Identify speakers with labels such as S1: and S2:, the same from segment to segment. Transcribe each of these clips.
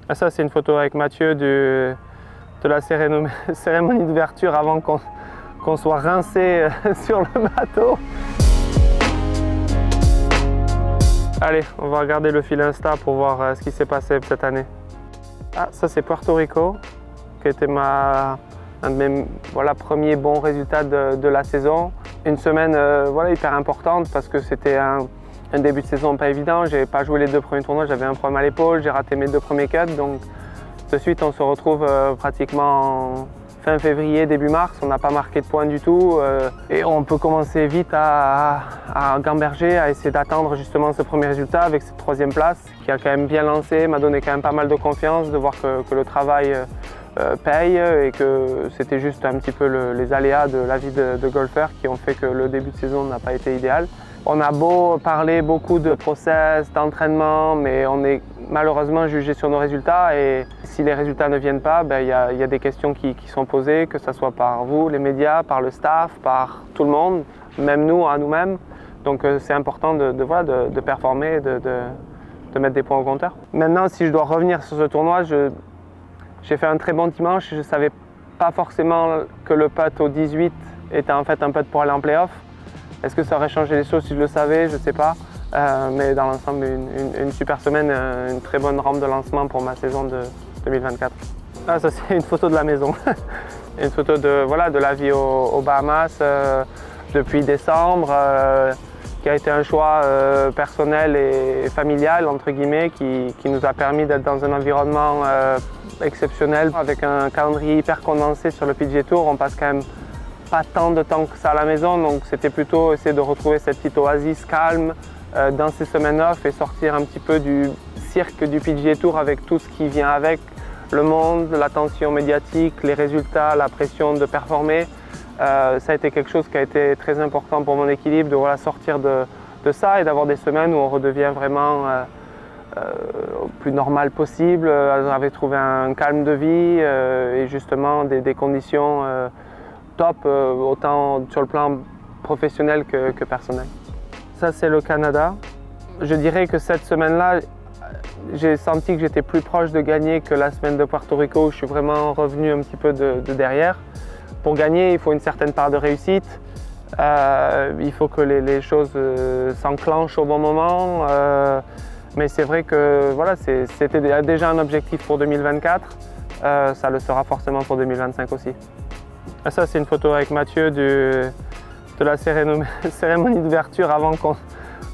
S1: Ah, ça, c'est une photo avec Mathieu de la cérémonie d'ouverture avant qu'on soit rincé sur le bateau. Allez, on va regarder le fil Insta pour voir ce qui s'est passé cette année. Ah, ça c'est Puerto Rico, qui était un de mes premiers bons résultats de la saison. Une semaine hyper importante parce que c'était un début de saison pas évident. J'ai pas joué les 2 premiers tournois, j'avais un problème à l'épaule, j'ai raté mes 2 premiers cuts. Donc de suite on se retrouve pratiquement fin février, début mars, on n'a pas marqué de points du tout et on peut commencer vite à gamberger, à essayer d'attendre justement ce premier résultat avec cette 3e place qui a quand même bien lancé, m'a donné quand même pas mal de confiance de voir que le travail paye et que c'était juste un petit peu les aléas de la vie de golfeur qui ont fait que le début de saison n'a pas été idéal. On a beau parler beaucoup de process, d'entraînement, mais on est malheureusement jugé sur nos résultats et si les résultats ne viennent pas, il y a des questions qui sont posées, que ce soit par vous, les médias, par le staff, par tout le monde, même nous, à nous-mêmes. Donc c'est important de performer, de mettre des points au compteur. Maintenant, si je dois revenir sur ce tournoi, j'ai fait un très bon dimanche. Je ne savais pas forcément que le putt au 18 était en fait un putt pour aller en play-off. Est-ce que ça aurait changé les choses si je le savais? Je ne sais pas. Mais dans l'ensemble, une super semaine, une très bonne rampe de lancement pour ma saison de 2024. Ah, ça c'est une photo de la maison. Une photo de la vie aux Bahamas depuis décembre, qui a été un choix personnel et familial, entre guillemets, qui nous a permis d'être dans un environnement exceptionnel. Avec un calendrier hyper condensé sur le PGA Tour, on passe quand même pas tant de temps que ça à la maison, donc c'était plutôt essayer de retrouver cette petite oasis calme dans ces semaines off et sortir un petit peu du cirque du PGA Tour avec tout ce qui vient avec, le monde, l'attention médiatique, les résultats, la pression de performer. Ça a été quelque chose qui a été très important pour mon équilibre, de sortir de ça et d'avoir des semaines où on redevient vraiment au plus normal possible, avec trouvé un calme de vie et justement des conditions top, autant sur le plan professionnel que personnel. Ça, c'est le Canada. Je dirais que cette semaine-là, j'ai senti que j'étais plus proche de gagner que la semaine de Puerto Rico où je suis vraiment revenu un petit peu de derrière. Pour gagner, il faut une certaine part de réussite. Il faut que les choses s'enclenchent au bon moment. Mais c'est vrai que c'était déjà un objectif pour 2024. Ça le sera forcément pour 2025 aussi. Ça, c'est une photo avec Mathieu de la cérémonie d'ouverture avant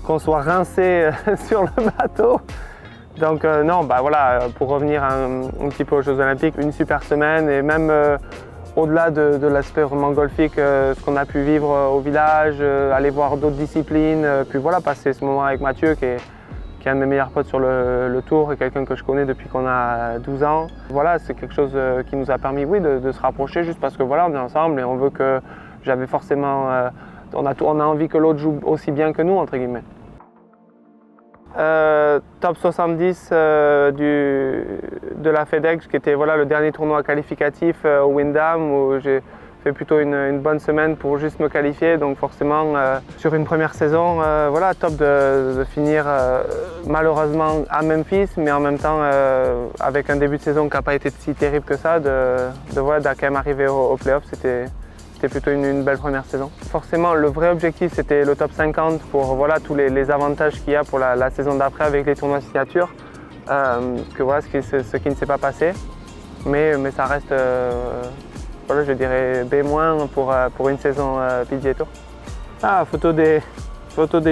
S1: qu'on soit rincé sur le bateau. Donc pour revenir un petit peu aux Jeux Olympiques, une super semaine et même au-delà de l'aspect vraiment golfique, ce qu'on a pu vivre au village, aller voir d'autres disciplines, puis passer ce moment avec Mathieu qui est un de mes meilleurs potes sur le tour et quelqu'un que je connais depuis qu'on a 12 ans. Voilà, c'est quelque chose qui nous a permis de se rapprocher juste parce que on est ensemble et on veut que j'avais forcément... on a envie que l'autre joue aussi bien que nous, entre guillemets. Top 70 de la FedEx, qui était le dernier tournoi qualificatif au Wyndham où j'ai fait plutôt une bonne semaine pour juste me qualifier, donc forcément sur une première saison, top de finir malheureusement à Memphis, mais en même temps avec un début de saison qui n'a pas été si terrible que ça, de quand même arriver au playoff, c'était plutôt une belle première saison. Forcément, le vrai objectif, c'était le top 50 pour tous les avantages qu'il y a pour la saison d'après avec les tournois signature, ce qui ne s'est pas passé, mais ça reste je dirais B- pour une saison PGA Tour. Ah, photo des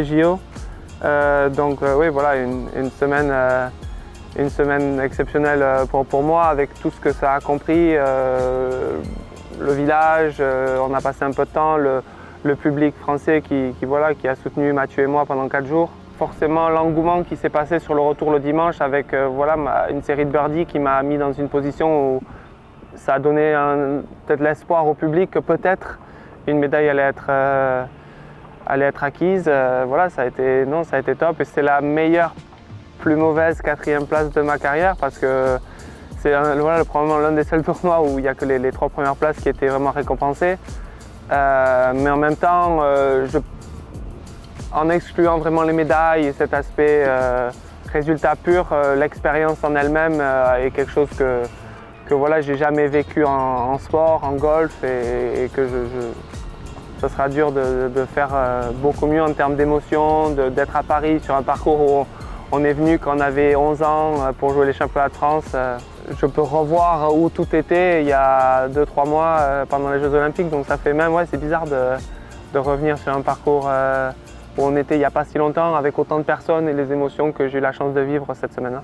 S1: JO. Une semaine exceptionnelle pour moi avec tout ce que ça a compris. Le village, on a passé un peu de temps, le public français qui a soutenu Mathieu et moi pendant 4 jours. Forcément, l'engouement qui s'est passé sur le retour le dimanche avec une série de birdies qui m'a mis dans une position où ça a donné peut-être l'espoir au public que peut-être une médaille allait être acquise. Ça a été top et c'est la meilleure, plus mauvaise 4e place de ma carrière parce que c'est probablement l'un des seuls tournois où il n'y a que les 3 premières places qui étaient vraiment récompensées. Mais en même temps, en excluant vraiment les médailles et cet aspect Résultat pur, l'expérience en elle-même est quelque chose que voilà, j'ai jamais vécu en sport, en golf et que ça sera dur de faire beaucoup mieux en termes d'émotion, d'être à Paris sur un parcours où on est venu quand on avait 11 ans pour jouer les championnats de France. Je peux revoir où tout était il y a 2-3 mois pendant les Jeux Olympiques, donc ça fait même, ouais, c'est bizarre de revenir sur un parcours où on était il n'y a pas si longtemps avec autant de personnes et les émotions que j'ai eu la chance de vivre cette semaine-là.